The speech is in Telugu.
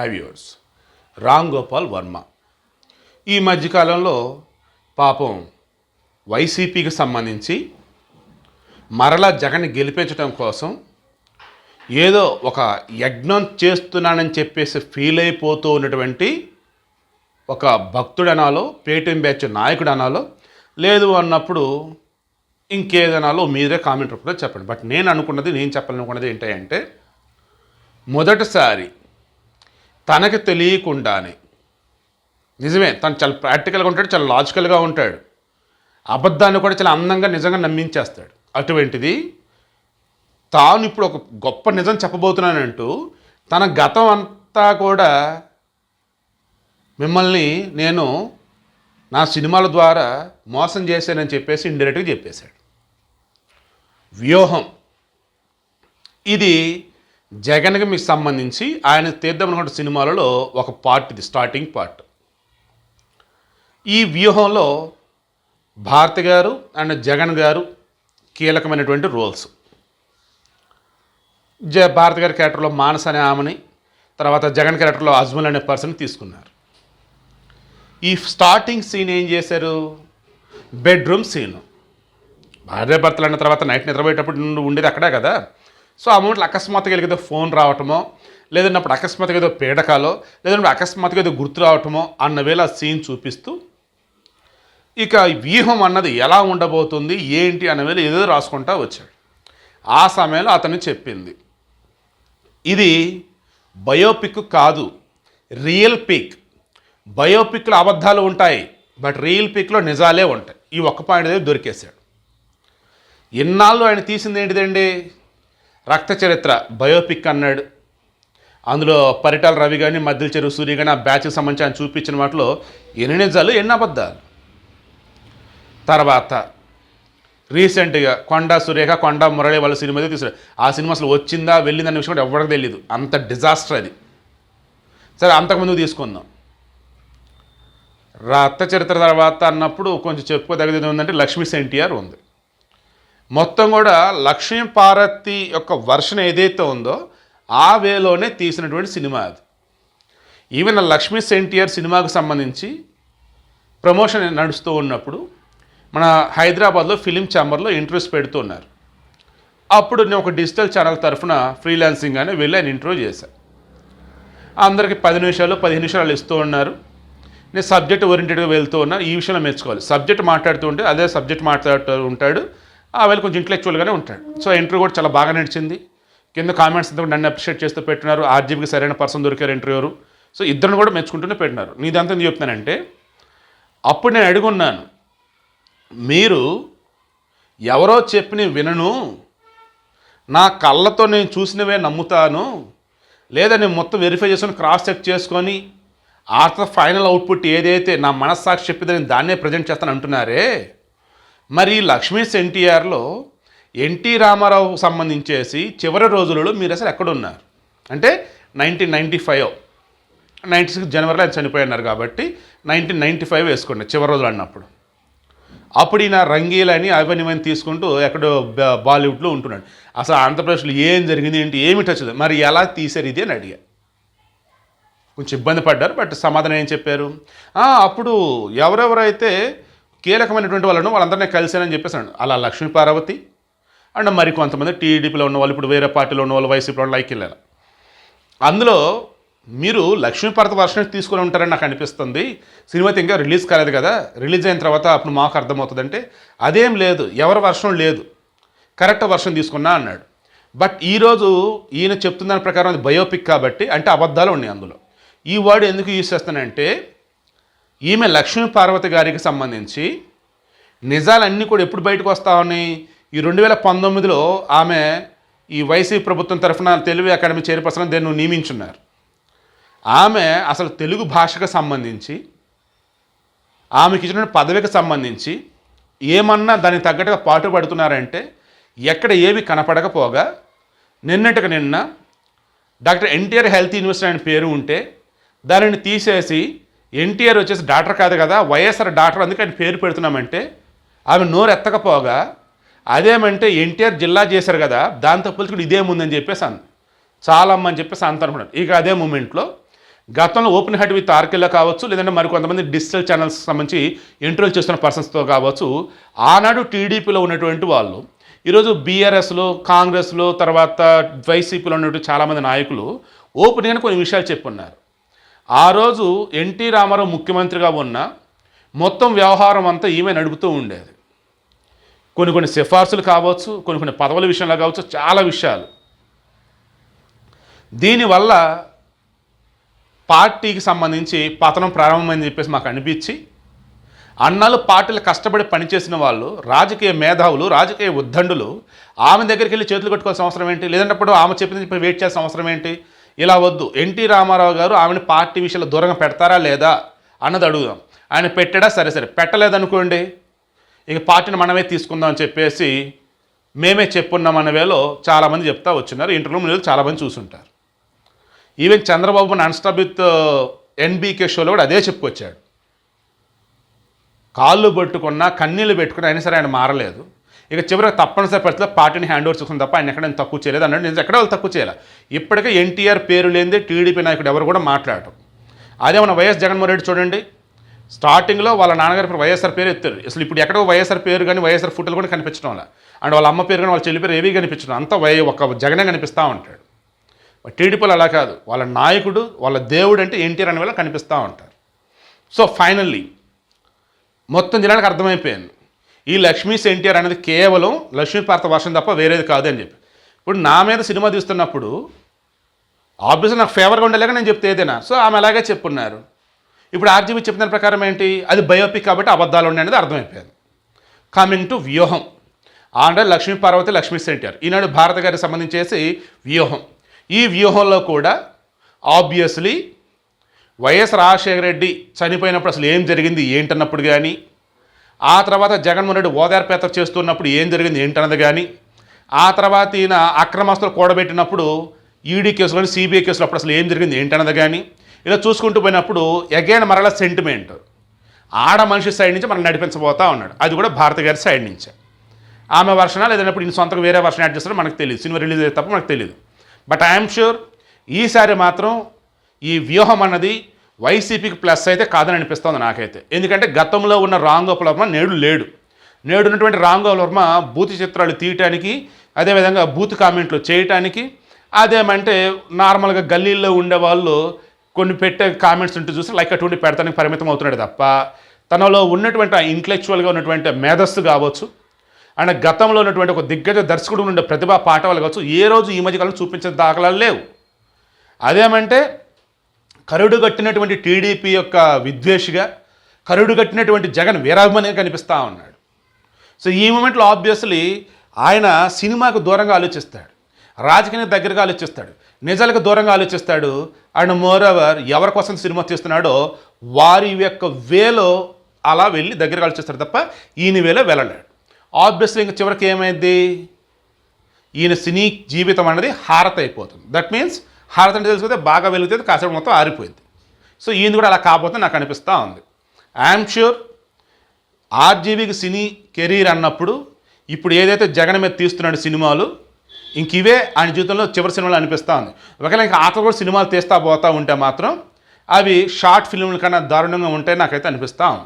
హై వ్యూవర్స్, రామ్ గోపాల్ వర్మ ఈ మధ్యకాలంలో పాపం వైసీపీకి సంబంధించి మరలా జగన్ గెలిపించడం కోసం ఏదో ఒక యజ్ఞం చేస్తున్నానని చెప్పేసి ఫీల్ అయిపోతూ ఉన్నటువంటి ఒక భక్తుడు అనాలో, పేటీఎం బ్యాచ్ నాయకుడు అనాలో, లేదు అన్నప్పుడు ఇంకేదనాలో మీరే కామెంట్ రూపంలో చెప్పండి. బట్ నేను చెప్పాలనుకున్నది ఏంటంటే, మొదటిసారి తనకి తెలియకుండానే, నిజమే తను చాలా ప్రాక్టికల్గా ఉంటాడు, చాలా లాజికల్గా ఉంటాడు, అబద్ధాన్ని కూడా చాలా అందంగా నిజంగా నమ్మించేస్తాడు. అటువంటిది తాను ఇప్పుడు ఒక గొప్ప నిజం చెప్పబోతున్నానంటూ తన గతం అంతా కూడా మిమ్మల్ని నేను నా సినిమాల ద్వారా మోసం చేశానని చెప్పేసి ఇండైరెక్ట్గా చెప్పేశాడు. వ్యూహం ఇది జగన్కి మీకు సంబంధించి ఆయన తీద్దామనుకున్న సినిమాలలో ఒక పార్ట్, ఇది స్టార్టింగ్ పార్ట్. ఈ వ్యూహంలో భారతి గారు అండ్ జగన్ గారు కీలకమైనటువంటి రోల్స్. భారతి గారి క్యారెక్టర్లో మానస్ అనే ఆమెని, తర్వాత జగన్ క్యారెక్టర్లో అజ్మల్ అనే పర్సన్ తీసుకున్నారు. ఈ స్టార్టింగ్ సీన్ ఏం చేశారు? Bedroom scene. భార్యాభర్తలు అన్న తర్వాత నైట్ నిద్రపోయేటప్పుడు ఉండేది అక్కడే కదా. సో ఆ మూమెంట్లో అకస్మాత్తుగా ఏదో ఫోన్ రావటమో, లేదన్నప్పుడు అకస్మాత్తుగా ఏదో పీడకాలో, లేదన్నప్పుడు అకస్మాత్తుగా ఏదో గుర్తు రావటమో అన్న వేళ ఆ సీన్ చూపిస్తూ ఇక వ్యూహం అన్నది ఎలా ఉండబోతుంది ఏంటి అన్న వేళ ఏదో రాసుకుంటా వచ్చాడు. ఆ సమయంలో అతను చెప్పింది, ఇది బయోపిక్ కాదు, రియల్ పిక్. బయోపిక్లో అబద్ధాలు ఉంటాయి, బట్ రియల్ పిక్లో నిజాలే ఉంటాయి. ఈ ఒక్క పాయింట్ దగ్గర దొరికేశాడు. ఇన్నాళ్ళు ఆయన తీసింది ఏంటిదండి? రక్త చరిత్ర బయోపిక్ అన్నాడు. అందులో పరిటాల రవి కానీ, మధ్యల చెరువు సూర్య కానీ ఆ బ్యాచ్కి సంబంధించి ఆయన చూపించిన వాటిలో ఎన్ని నిజాలు ఎన్ని అబద్ధాలు. తర్వాత రీసెంట్గా కొండా సురేఖ, కొండా మురళి వాళ్ళ సినిమా తీసారు. ఆ సినిమా అసలు వచ్చిందా వెళ్ళిందనే విషయం కూడా ఎవరికి తెలియదు. అంత డిజాస్టర్ అది. సరే, అంతకుముందు తీసుకుందాం. రక్త చరిత్ర తర్వాత అన్నప్పుడు కొంచెం చెప్పుకోదగ్గది ఉందంటే లక్ష్మీ ఎన్టీఆర్ ఉంది. మొత్తం కూడా లక్ష్మీ పార్వతి యొక్క వర్షన్ ఏదైతే ఉందో ఆ వేలోనే తీసినటువంటి సినిమా అది. ఈవెన్ లక్ష్మీ ఎన్టీఆర్ సినిమాకు సంబంధించి ప్రమోషన్ నడుస్తూ ఉన్నప్పుడు మన హైదరాబాద్లో ఫిలిం ఛాంబర్లో ఇంటర్వ్యూస్ పెడుతూ ఉన్నారు. అప్పుడు నేను ఒక డిజిటల్ ఛానల్ తరఫున ఫ్రీలాన్సింగ్ అని వెళ్ళి ఆయన ఇంటర్వ్యూ చేశాను. అందరికి 10 నిమిషాలు 15 నిమిషాలు ఇస్తూ ఉన్నారు. నేను సబ్జెక్ట్ ఓరియంటెడ్గా వెళ్తూ ఉన్నాను. ఈ విషయంలో మెచ్చుకోవాలి. సబ్జెక్ట్ మాట్లాడుతూ ఉంటే అదే సబ్జెక్ట్ మాట్లాడుతూ ఉంటాడు, ఆ వేళ కొంచెం ఇంటలెక్చువల్గానే ఉంటాడు. సో ఇంటర్వ్యూ కూడా చాలా బాగా నడిచింది. కింద కామెంట్స్ అంతా నన్ను అప్రిషియేట్ చేస్తూ పెట్టినారు. ఆర్జీబీకి సరైన పర్సన్ దొరికారు ఇంటర్వ్యూరు. సో ఇద్దరిని కూడా మెచ్చుకుంటూనే పెట్టినారు. నీదంతా ఎందుకు చెప్తున్నానంటే, అప్పుడు నేను అడుగున్నాను, మీరు ఎవరో చెప్పిన వినను, నా కళ్ళతో నేను చూసినవే నమ్ముతాను, లేదా నేను మొత్తం వెరిఫై చేసుకొని క్రాస్ చెక్ చేసుకొని ఆఫ్టర్ ఫైనల్ అవుట్పుట్ ఏదైతే నా మనస్సాక్షి చెప్పిందని దాన్నే ప్రజెంట్ చేస్తాను అంటున్నారే, మరి లక్ష్మీ ఎన్టీఆర్లో ఎన్టీ రామారావు సంబంధించేసి చివరి రోజులలో మీరు అసలు ఎక్కడున్నారు అంటే 1995, 96 జనవరిలో ఆయన చనిపోయినారు కాబట్టి 1995 వేసుకోండి చివరి రోజులు అన్నప్పుడు. అప్పుడు ఈయన రంగీలని అవనివని తీసుకుంటూ ఎక్కడో బాలీవుడ్లో ఉంటున్నాడు. అసలు ఆంధ్రప్రదేశ్లో ఏం జరిగింది ఏంటి ఏమి టచ్, మరి ఎలా తీశారు ఇది అని అడిగా. కొంచెం ఇబ్బంది పడ్డారు, బట్ సమాధానం ఏం చెప్పారు, అప్పుడు ఎవరెవరైతే కీలకమైనటువంటి వాళ్ళను వాళ్ళందరినీ కలిశానని చెప్పేసాడు. అలా లక్ష్మీ పార్వతి అండ్ మరి కొంతమంది టీడీపీలో ఉన్న వాళ్ళు, ఇప్పుడు వేరే పార్టీలో ఉన్న వాళ్ళు, వైసీపీలో ఉన్న లైక్ వెళ్ళారు. అందులో మీరు లక్ష్మీపార్వతి వర్షన్ తీసుకొని ఉంటారని నాకు అనిపిస్తుంది. సినిమా ఇంకా రిలీజ్ కాలేదు కదా, రిలీజ్ అయిన తర్వాత అప్పుడు మాకు అర్థమవుతుందంటే అదేం లేదు, ఎవరి వర్షం లేదు, కరెక్ట్ వర్షన్ తీసుకున్నా అన్నాడు. బట్ ఈరోజు ఈయన చెప్తున్న దాని ప్రకారం అది బయోపిక్ కాబట్టి అంటే అబద్ధాలు ఉన్నాయి అందులో. ఈ వర్డ్ ఎందుకు యూజ్ చేస్తానంటే, ఈమె లక్ష్మీ పార్వతి గారికి సంబంధించి నిజాలన్నీ కూడా ఎప్పుడు బయటకు వస్తా ఉన్నాయి, ఈ 2019లో ఆమె ఈ వైసీపీ ప్రభుత్వం తరఫున తెలుగు అకాడమీ చైర్పర్సన్ దీన్ని నియమించున్నారు. ఆమె అసలు తెలుగు భాషకు సంబంధించి ఆమెకి ఇచ్చిన పదవికి సంబంధించి ఏమన్నా దానికి తగ్గట్టుగా పాటుపడుతున్నారంటే ఎక్కడ ఏవి కనపడకపోగా, నిన్నటికి నిన్న డాక్టర్ ఎన్టీఆర్ హెల్త్ యూనివర్సిటీ అనే పేరు ఉంటే దానిని తీసేసి ఎన్టీఆర్ వచ్చేసి డాక్టర్ కాదు కదా, వైఎస్ఆర్ డాక్టర్, అందుకే ఆయన పేరు పెడుతున్నామంటే ఆమె నోరు ఎత్తకపోగా అదేమంటే ఎన్టీఆర్ జిల్లా చేశారు కదా, దాంతో పోల్చుకుంటే ఇదేముందని చెప్పేసి అంది. చాలా అమ్మని చెప్పేసి అంత అనుకున్నాను. ఇక అదే మూమెంట్లో గతంలో ఓపెన్ హెడ్ విత్ ఆర్కేలో కావచ్చు, లేదంటే మరికొంతమంది డిజిటల్ ఛానల్స్ సంబంధించి ఇంటర్వ్యూలు చేస్తున్న పర్సన్స్తో కావచ్చు, ఆనాడు టీడీపీలో ఉన్నటువంటి వాళ్ళు ఈరోజు బీఆర్ఎస్లో, కాంగ్రెస్లో, తర్వాత వైసీపీలో ఉన్నటువంటి చాలామంది నాయకులు ఓపెన్గానే కొన్ని విషయాలు చెప్పున్నారు. ఆ రోజు ఎన్టీ రామారావు ముఖ్యమంత్రిగా ఉన్న మొత్తం వ్యవహారం అంతా ఈమె నడుపుతూ ఉండేది. కొన్ని సిఫార్సులు కావచ్చు, కొన్ని పదవుల విషయంలో కావచ్చు, చాలా విషయాలు. దీనివల్ల పార్టీకి సంబంధించి పతనం ప్రారంభమైందని చెప్పేసి మాకు అనిపించి, అన్నాళ్ళు పార్టీలు కష్టపడి పనిచేసిన వాళ్ళు, రాజకీయ మేధావులు, రాజకీయ ఉద్దండులు ఆమె దగ్గరికి వెళ్ళి చేతులు కట్టుకోవాల్సిన అవసరం ఏంటి? లేదంటప్పుడు ఆమె చెప్పింది చెప్పి వెయిట్ చేయాల్సిన అవసరం ఏంటి? ఇలా వద్దు. ఎన్టీ రామారావు గారు ఆమెను పార్టీ విషయంలో దూరంగా పెడతారా లేదా అన్నది అడుగుదాం. ఆయన పెట్టాడా? సరే పెట్టలేదనుకోండి, ఇక పార్టీని మనమే తీసుకుందాం అని చెప్పేసి మేమే చెప్పున్నామన్న వేలో చాలామంది చెప్తా వచ్చినారు. ఇంటర్వ్యూలో చాలామంది చూసుంటారు. Even Chandrababu non stop with NBK షోలో కూడా అదే చెప్పుకొచ్చాడు. కాళ్ళు పట్టుకున్నా, కన్నీళ్ళు పెట్టుకున్నా అయినా సరే ఆయన మారలేదు. ఇక చివరికి తప్పనిసరి పరిస్థితిలో పార్టీని హ్యాండ్ ఓవర్ చేసుకుని తప్ప ఆయన ఎక్కడైనా తక్కువ చేయలేదు అన్నాడు. నేను ఎక్కడ వాళ్ళు తక్కువ చేయాలి. ఇప్పటికే ఎన్టీఆర్ పేరు లేనిదే టీడీపీ నాయకుడు ఎవరు కూడా మాట్లాడటం. అదే మన వైఎస్ జగన్మోహన్ రెడ్డి చూడండి, స్టార్టింగ్లో వాళ్ళ నాన్నగారి వైఎస్ఆర్ పేరు ఎత్తారు. అసలు ఇప్పుడు ఎక్కడో వైఎస్ఆర్ పేరు కానీ వైఎస్ఆర్ ఫోటోలు కూడా కనిపించడం వల్ల, అండ్ వాళ్ళ అమ్మ పేరు కానీ వాళ్ళ చెల్లి పేరు ఏవీ కనిపించడం, అంతా ఒక జగనే కనిపిస్తూ ఉంటాడు. టీడీపీలో అలా కాదు, వాళ్ళ నాయకుడు, వాళ్ళ దేవుడు అంటే ఎన్టీఆర్ అనే వాళ్ళ కనిపిస్తూ ఉంటారు. సో ఫైనల్లీ మొత్తం జనానికి అర్థమైపోయింది, ఈ లక్ష్మీస్ ఎన్టీఆర్ అనేది కేవలం లక్ష్మీపార్త వర్షం తప్ప వేరేది కాదు అని చెప్పి. ఇప్పుడు నా మీద సినిమా తీస్తున్నప్పుడు ఆబ్వియస్గా నాకు ఫేవర్గా ఉండేలాగా నేను చెప్తే ఏదైనా, సో ఆమె అలాగే చెప్పున్నారు. ఇప్పుడు ఆర్జీబీ చెప్పిన ప్రకారం ఏంటి, అది బయోపిక్ కాబట్టి అబద్ధాలు ఉన్నాయి అనేది అర్థమైపోయింది. కమింగ్ టు వ్యూహం, ఆంధ్ర లక్ష్మీ పార్వతి, లక్ష్మీ ఎన్టీఆర్ ఈనాడు భారత గారికి సంబంధించేసి వ్యూహం. ఈ వ్యూహంలో కూడా ఆబ్వియస్లీ వైఎస్ రాజశేఖర రెడ్డి చనిపోయినప్పుడు అసలు ఏం జరిగింది ఏంటన్నప్పుడు కానీ, ఆ తర్వాత జగన్మోహన్ రెడ్డి ఓదార్పేత చేస్తున్నప్పుడు ఏం జరిగింది ఏంటన్నది కానీ, ఆ తర్వాత ఈయన అక్రమాస్తులు కూడబెట్టినప్పుడు ఈడీ కేసులు కానీ సిబిఐ కేసులు అప్పుడు అసలు ఏం జరిగింది ఏంటన్నది కానీ, ఇలా చూసుకుంటూ పోయినప్పుడు అగైన్ మరలా సెంటిమెంట్ ఆడ మనిషి సైడ్ నుంచి మనం నడిపించబోతా ఉన్నాడు. అది కూడా భారత గారి సైడ్ నుంచే. ఆమె వర్షన లేదన్నప్పుడు ఈయన సొంతగా వేరే వర్షన్ యాడ్ చేస్తారో మనకు తెలియదు, సినిమా రిలీజ్ అయితే తప్ప మనకు తెలియదు. బట్ ఐఎమ్ షూర్ ఈసారి మాత్రం ఈ వ్యూహం అన్నది వైసీపీకి ప్లస్ అయితే కాదని అనిపిస్తుంది నాకైతే. ఎందుకంటే గతంలో ఉన్న రామ్ గోపాల్ వర్మ నేడు లేడు. నేడు ఉన్నటువంటి రామ్ గోపాల్ వర్మ బూత్ చిత్రాలు తీయటానికి, అదేవిధంగా బూత్ కామెంట్లు చేయటానికి, అదేమంటే నార్మల్గా గల్లీల్లో ఉండేవాళ్ళు కొన్ని పెట్టే కామెంట్స్ ఉంటూ చూసి లైక్ అటువంటి పెడతానికి పరిమితం అవుతున్నాడు తప్ప, తనలో ఉన్నటువంటి ఇంటలెక్చువల్గా ఉన్నటువంటి మేధస్సు కావచ్చు, అండ్ గతంలో ఉన్నటువంటి ఒక దిగ్గజ దర్శకుడు ఉండే ప్రతిభా పాఠవాలు కావచ్చు, ఏ రోజు ఈ మధ్యకాలం చూపించే దాఖలాలు లేవు. అదేమంటే కరుడు కట్టినటువంటి టీడీపీ యొక్క విద్వేషిగా, కరుడు కట్టినటువంటి జగన్ వీరాభిమానిగా కనిపిస్తూ ఉన్నాడు. సో ఈ మూమెంట్లో ఆబ్వియస్లీ ఆయన సినిమాకు దూరంగా ఆలోచిస్తాడు, రాజకీయానికి దగ్గరగా ఆలోచిస్తాడు, నిజాలకు దూరంగా ఆలోచిస్తాడు. అండ్ మోర్ ఓవర్ ఎవరి కోసం సినిమా తీస్తున్నాడో వారి యొక్క వేలో అలా వెళ్ళి దగ్గరగా ఆలోచిస్తాడు తప్ప ఈయన వేలో వెళ్ళలేడు. ఆబ్వియస్లీ ఇంక చివరికి ఏమైంది, ఈయన సినీ జీవితం అనేది హారత అయిపోతుంది. దట్ మీన్స్ హారత అంటే తెలిసిపోతే బాగా వెలుగుతుంది, కాసేపు మొత్తం ఆరిపోయింది. సో ఈయన కూడా అలా కాకపోతే నాకు అనిపిస్తూ ఉంది. ఐఎమ్ షూర్ ఆర్జీవీకి సినీ కెరీర్ అన్నప్పుడు ఇప్పుడు ఏదైతే జగన్ మీద తీస్తున్నాడు సినిమాలు, ఇంక ఇవే ఆయన జీవితంలో చివరి సినిమాలు అనిపిస్తూ ఉంది. ఒకవేళ ఇంకా ఆత కూడా సినిమాలు తీస్తా పోతూ ఉంటే మాత్రం అవి షార్ట్ ఫిల్మ్ల కన్నా దారుణంగా ఉంటాయి నాకైతే అనిపిస్తూ ఉంది.